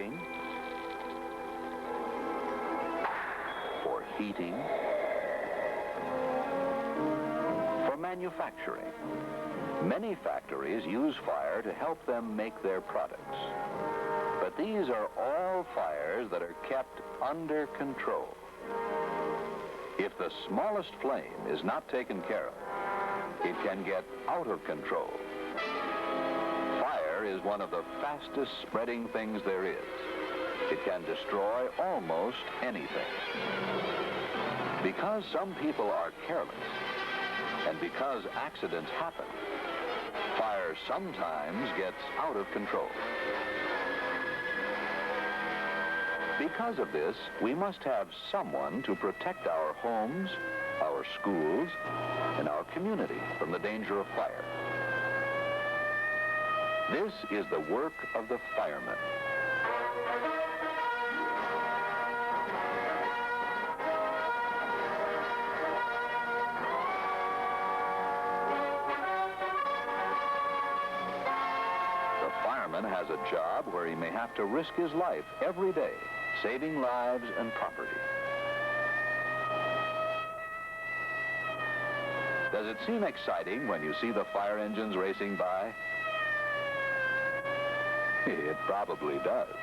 cooking, for heating, for manufacturing. Many factories use fire to help them make their products. But these are all fires that are kept under control. If the smallest flame is not taken care of, it can get out of control. Fire is one of the fastest spreading things there is. It can destroy almost anything. Because some people are careless, and because accidents happen, fire sometimes gets out of control. Because of this, we must have someone to protect our homes, our schools, and our community from the danger of fire. This is the work of the firemen. The fireman has a job where he may have to risk his life every day, saving lives and property. Does it seem exciting when you see the fire engines racing by? It probably does.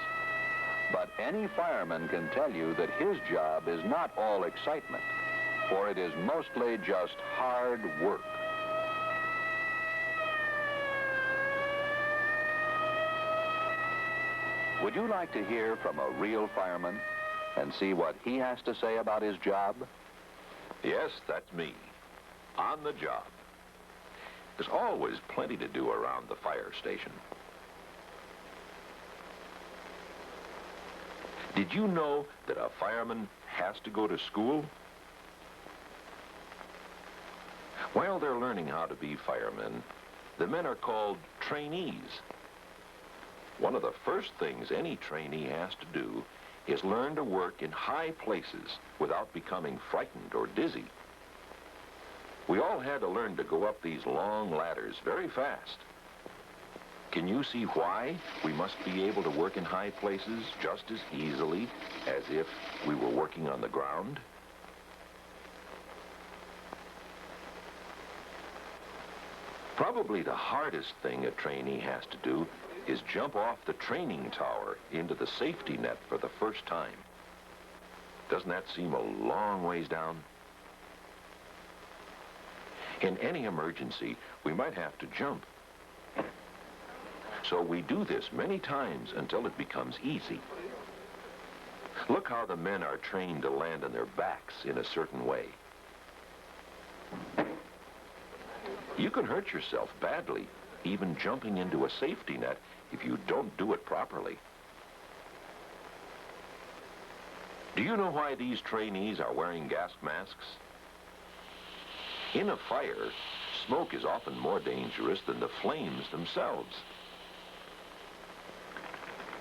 But any fireman can tell you that his job is not all excitement, for it is mostly just hard work. Would you like to hear from a real fireman and see what he has to say about his job? Yes, that's me. On the job. There's always plenty to do around the fire station. Did you know that a fireman has to go to school? While they're learning how to be firemen, the men are called trainees. One of the first things any trainee has to do is learn to work in high places without becoming frightened or dizzy. We all had to learn to go up these long ladders very fast. Can you see why we must be able to work in high places just as easily as if we were working on the ground? Probably the hardest thing a trainee has to do is jump off the training tower into the safety net for the first time. Doesn't that seem a long ways down? In any emergency, we might have to jump. So we do this many times until it becomes easy. Look how the men are trained to land on their backs in a certain way. You can hurt yourself badly, even jumping into a safety net, if you don't do it properly. Do you know why these trainees are wearing gas masks? In a fire, smoke is often more dangerous than the flames themselves.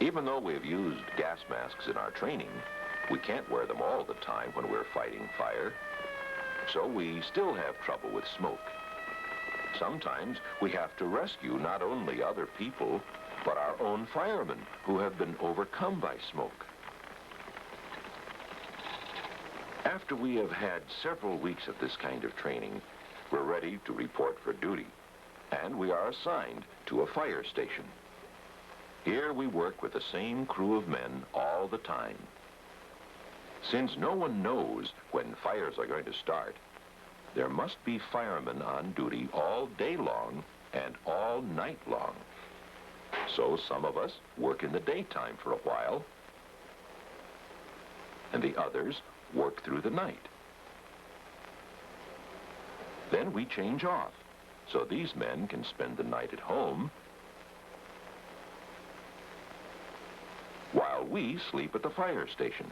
Even though we've used gas masks in our training, we can't wear them all the time when we're fighting fire. So we still have trouble with smoke. Sometimes we have to rescue not only other people, but our own firemen who have been overcome by smoke. After we have had several weeks of this kind of training, we're ready to report for duty, and we are assigned to a fire station. Here we work with the same crew of men all the time. Since no one knows when fires are going to start, there must be firemen on duty all day long and all night long. So some of us work in the daytime for a while, and the others work through the night. Then we change off, so these men can spend the night at home while we sleep at the fire station.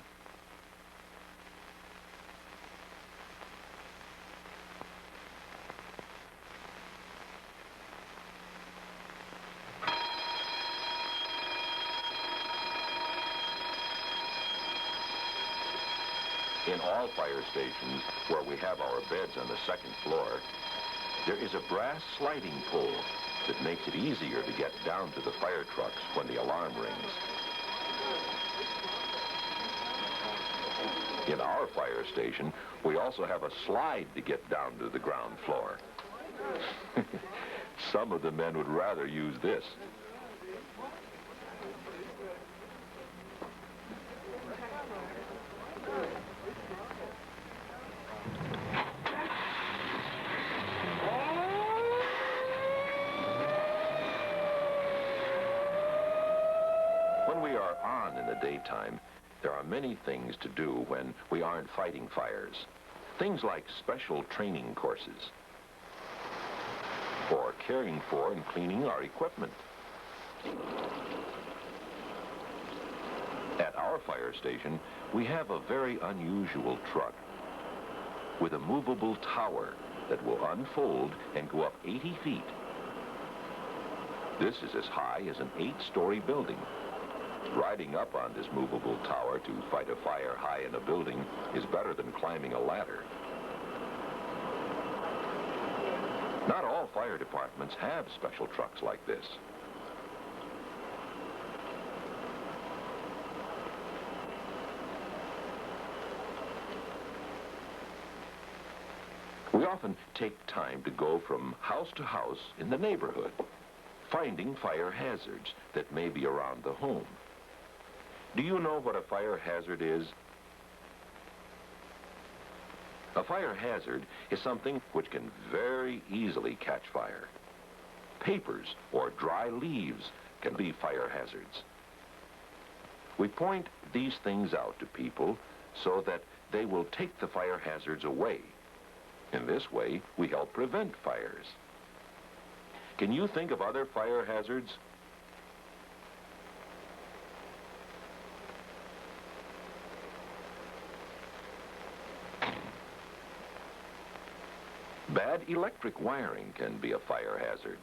In all fire stations where we have our beds on the second floor, there is a brass sliding pole that makes it easier to get down to the fire trucks when the alarm rings. In our fire station, we also have a slide to get down to the ground floor. Some of the men would rather use this. When we are on in the daytime, there are many things to do when we aren't fighting fires. Things like special training courses, or caring for and cleaning our equipment. At our fire station, we have a very unusual truck with a movable tower that will unfold and go up 80 feet. This is as high as an 8-story building. Riding up on this movable tower to fight a fire high in a building is better than climbing a ladder. Not all fire departments have special trucks like this. We often take time to go from house to house in the neighborhood, finding fire hazards that may be around the home. Do you know what a fire hazard is? A fire hazard is something which can very easily catch fire. Papers or dry leaves can be fire hazards. We point these things out to people so that they will take the fire hazards away. In this way, we help prevent fires. Can you think of other fire hazards? Bad electric wiring can be a fire hazard.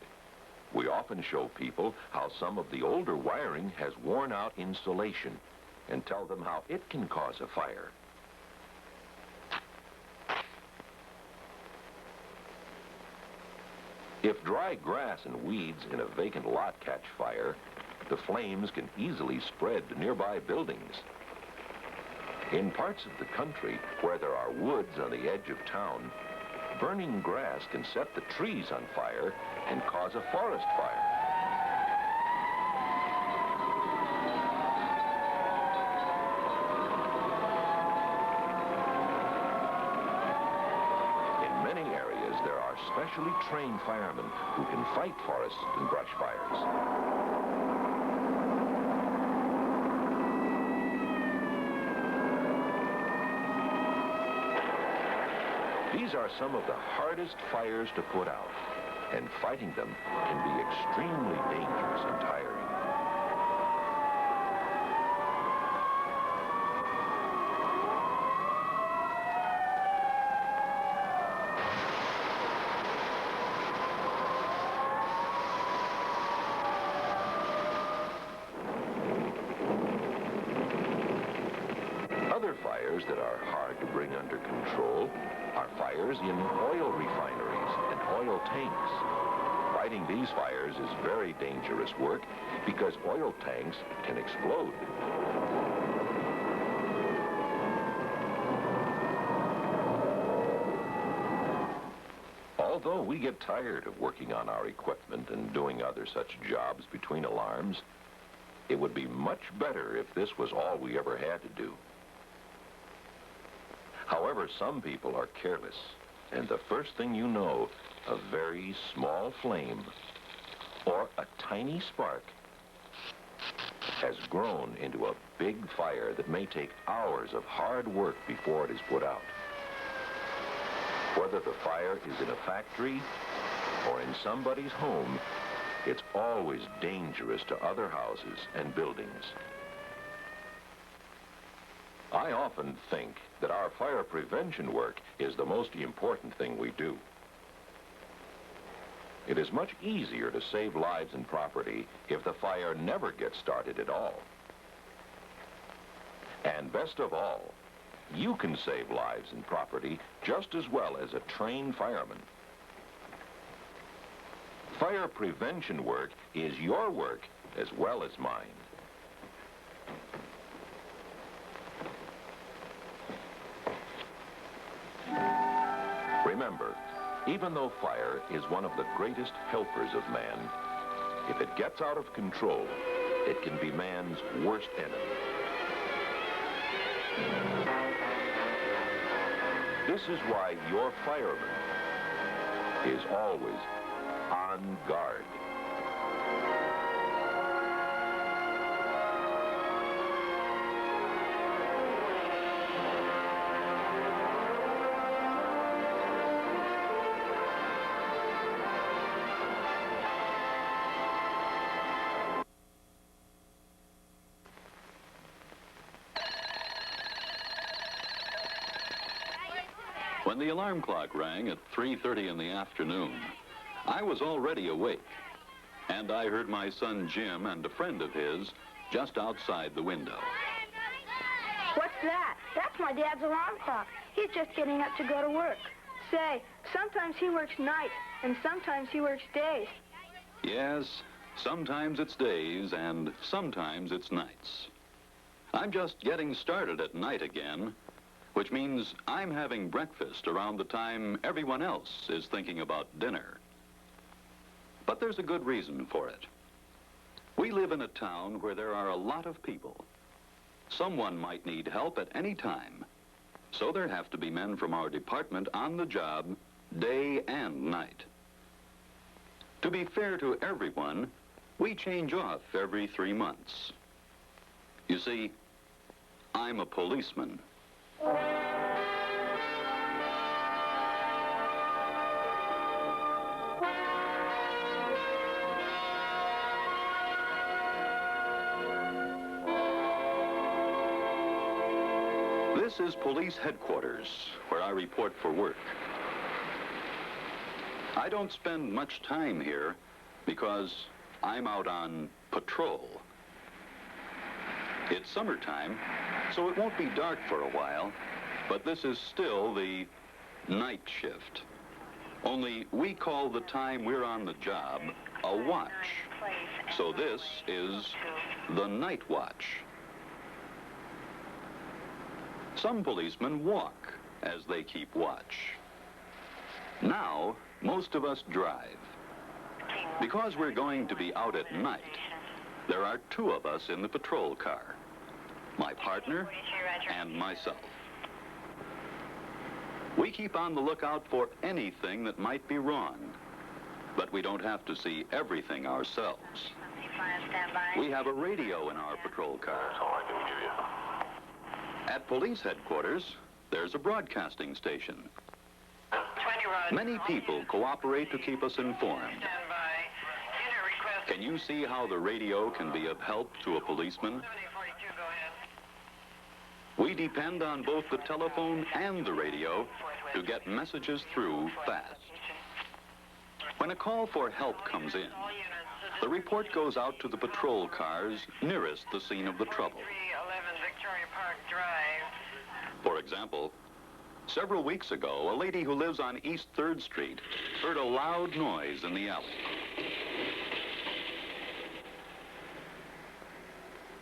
We often show people how some of the older wiring has worn out insulation and tell them how it can cause a fire. If dry grass and weeds in a vacant lot catch fire, the flames can easily spread to nearby buildings. In parts of the country where there are woods on the edge of town, burning grass can set the trees on fire and cause a forest fire. In many areas, there are specially trained firemen who can fight forest and brush fires. These are some of the hardest fires to put out, and fighting them can be extremely dangerous and tiring. Other fires that are hard to bring under control are fires in oil refineries and oil tanks. Fighting these fires is very dangerous work because oil tanks can explode. Although we get tired of working on our equipment and doing other such jobs between alarms, it would be much better if this was all we ever had to do. However, some people are careless, and the first thing you know, a very small flame or a tiny spark has grown into a big fire that may take hours of hard work before it is put out. Whether the fire is in a factory or in somebody's home, it's always dangerous to other houses and buildings. I often think that our fire prevention work is the most important thing we do. It is much easier to save lives and property if the fire never gets started at all. And best of all, you can save lives and property just as well as a trained fireman. Fire prevention work is your work as well as mine. remember, even though fire is one of the greatest helpers of man, if it gets out of control, it can be man's worst enemy. This is why your fireman is always on guard. When the alarm clock rang at 3:30 in the afternoon, I was already awake, and I heard my son Jim and a friend of his just outside the window. What's that? That's my dad's alarm clock. He's just getting up to go to work. Say, sometimes he works nights, and sometimes he works days. Yes, sometimes it's days, and sometimes it's nights. I'm just getting started at night again, which means I'm having breakfast around the time everyone else is thinking about dinner. But there's a good reason for it. We live in a town where there are a lot of people. Someone might need help at any time, so there have to be men from our department on the job day and night. To be fair to everyone, we change off every 3 months. You see, I'm a policeman. This is police headquarters, where I report for work. I don't spend much time here because I'm out on patrol. It's summertime, so it won't be dark for a while, but this is still the night shift. Only we call the time we're on the job a watch. So this is the night watch. Some policemen walk as they keep watch. Now, most of us drive. Because we're going to be out at night, there are 2 of us in the patrol car, my partner and myself. We keep on the lookout for anything that might be wrong, but we don't have to see everything ourselves. We have a radio in our patrol car. That's all I can give you. At police headquarters, there's a broadcasting station. Many people cooperate to keep us informed. Can you see how the radio can be of help to a policeman? We depend on both the telephone and the radio to get messages through fast. When a call for help comes in, the report goes out to the patrol cars nearest the scene of the trouble. For example, several weeks ago, a lady who lives on East 3rd Street heard a loud noise in the alley.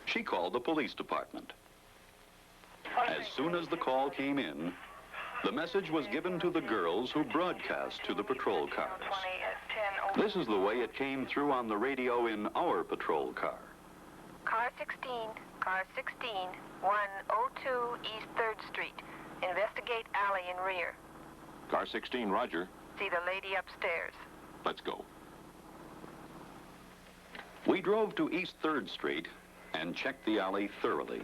She called the police department. As soon as the call came in, the message was given to the girls who broadcast to the patrol cars. This is the way it came through on the radio in our patrol car. Car 16, 102 East 3rd Street. Investigate alley in rear. Car 16, roger. See the lady upstairs. Let's go. We drove to East 3rd Street and checked the alley thoroughly.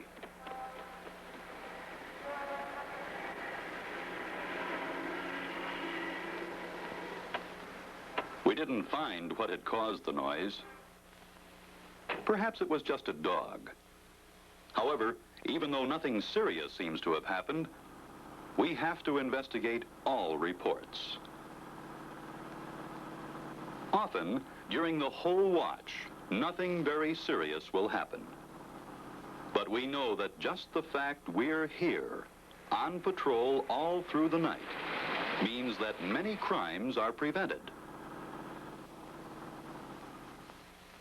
We didn't find what had caused the noise. Perhaps it was just a dog. However, even though nothing serious seems to have happened, we have to investigate all reports. Often, during the whole watch, nothing very serious will happen. But we know that just the fact we're here, on patrol all through the night, means that many crimes are prevented.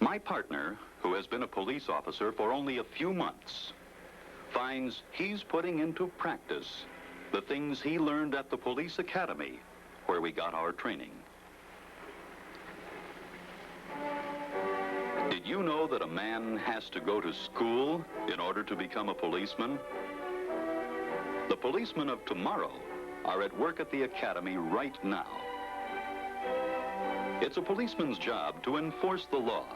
My partner, who has been a police officer for only a few months, finds he's putting into practice the things he learned at the police academy where we got our training. Did you know that a man has to go to school in order to become a policeman? The policemen of tomorrow are at work at the academy right now. It's a policeman's job to enforce the law,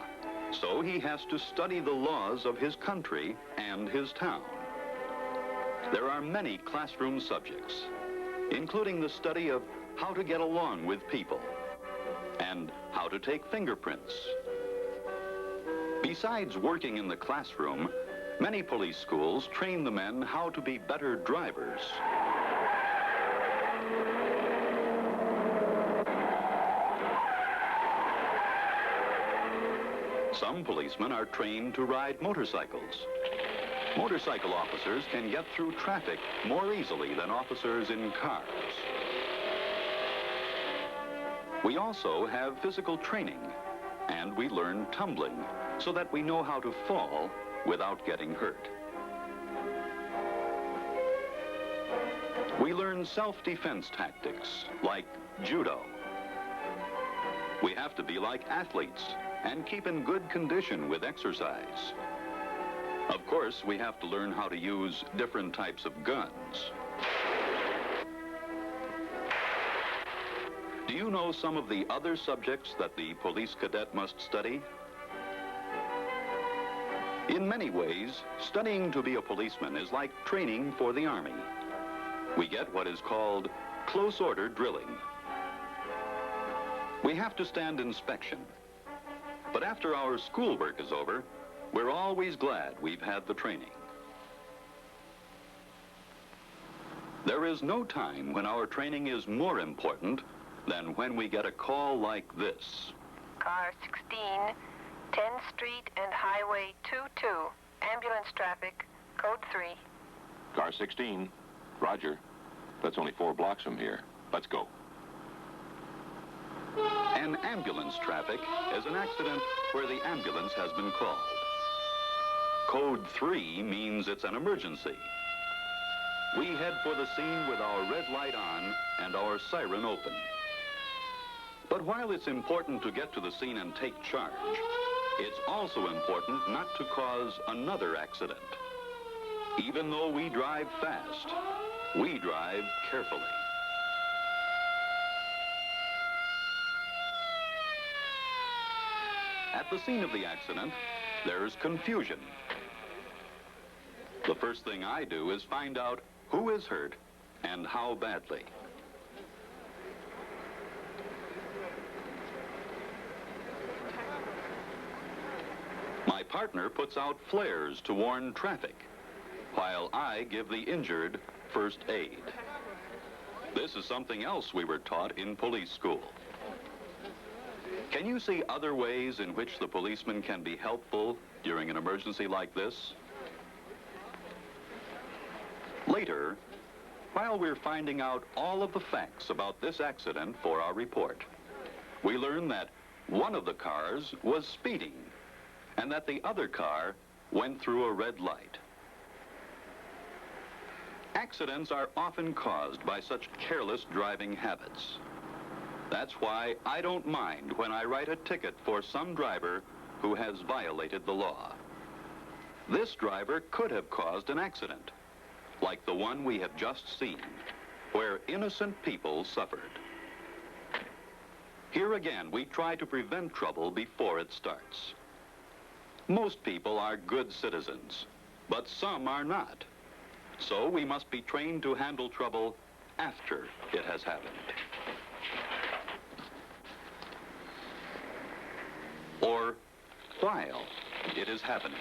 so he has to study the laws of his country and his town. There are many classroom subjects, including the study of how to get along with people and how to take fingerprints. Besides working in the classroom, many police schools train the men how to be better drivers. Some policemen are trained to ride motorcycles. Motorcycle officers can get through traffic more easily than officers in cars. We also have physical training, and we learn tumbling so that we know how to fall without getting hurt. We learn self-defense tactics like judo. We have to be like athletes and keep in good condition with exercise. Of course, we have to learn how to use different types of guns. Do you know some of the other subjects that the police cadet must study? In many ways, studying to be a policeman is like training for the Army. We get what is called close order drilling. We have to stand inspection. But after our schoolwork is over, we're always glad we've had the training. There is no time when our training is more important than when we get a call like this. Car 16, 10th Street and Highway 22. Ambulance traffic, code 3. Car 16. Roger. That's only 4 blocks from here. Let's go. An ambulance traffic is an accident where the ambulance has been called. Code 3 means it's an emergency. We head for the scene with our red light on and our siren open. But while it's important to get to the scene and take charge, it's also important not to cause another accident. Even though we drive fast, we drive carefully. At the scene of the accident, there's confusion. The first thing I do is find out who is hurt and how badly. My partner puts out flares to warn traffic, while I give the injured first aid. This is something else we were taught in police school. Can you see other ways in which the policeman can be helpful during an emergency like this? Later, while we're finding out all of the facts about this accident for our report, we learn that one of the cars was speeding and that the other car went through a red light. Accidents are often caused by such careless driving habits. That's why I don't mind when I write a ticket for some driver who has violated the law. This driver could have caused an accident, like the one we have just seen, where innocent people suffered. Here again, we try to prevent trouble before it starts. Most people are good citizens, but some are not. So we must be trained to handle trouble after it has happened. Or while it is happening.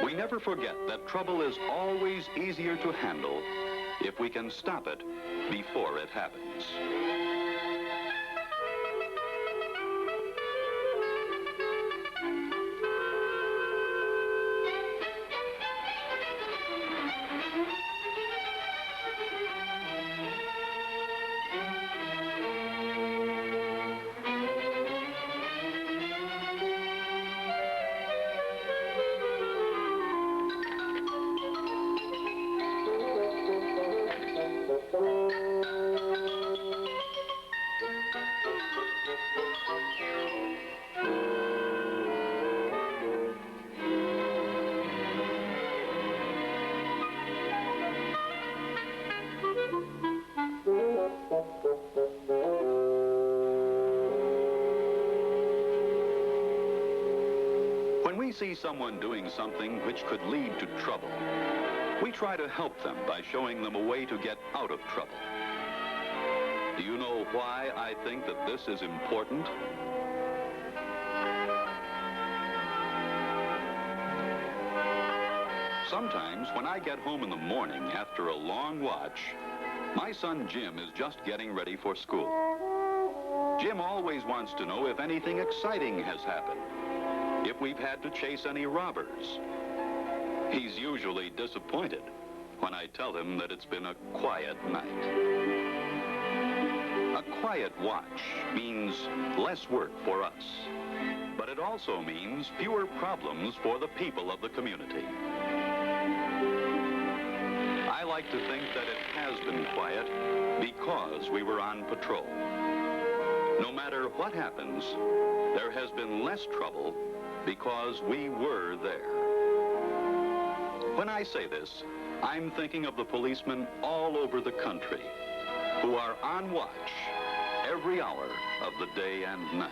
We never forget that trouble is always easier to handle if we can stop it before it happens. we see someone doing something which could lead to trouble, we try to help them by showing them a way to get out of trouble. Do you know why I think that this is important? Sometimes when I get home in the morning after a long watch, my son Jim is just getting ready for school. Jim always wants to know if anything exciting has happened, if we've had to chase any robbers. He's usually disappointed when I tell him that it's been a quiet night. A quiet watch means less work for us, but it also means fewer problems for the people of the community. I like to think that it has been quiet because we were on patrol. No matter what happens, there has been less trouble because we were there. When I say this, I'm thinking of the policemen all over the country who are on watch every hour of the day and night.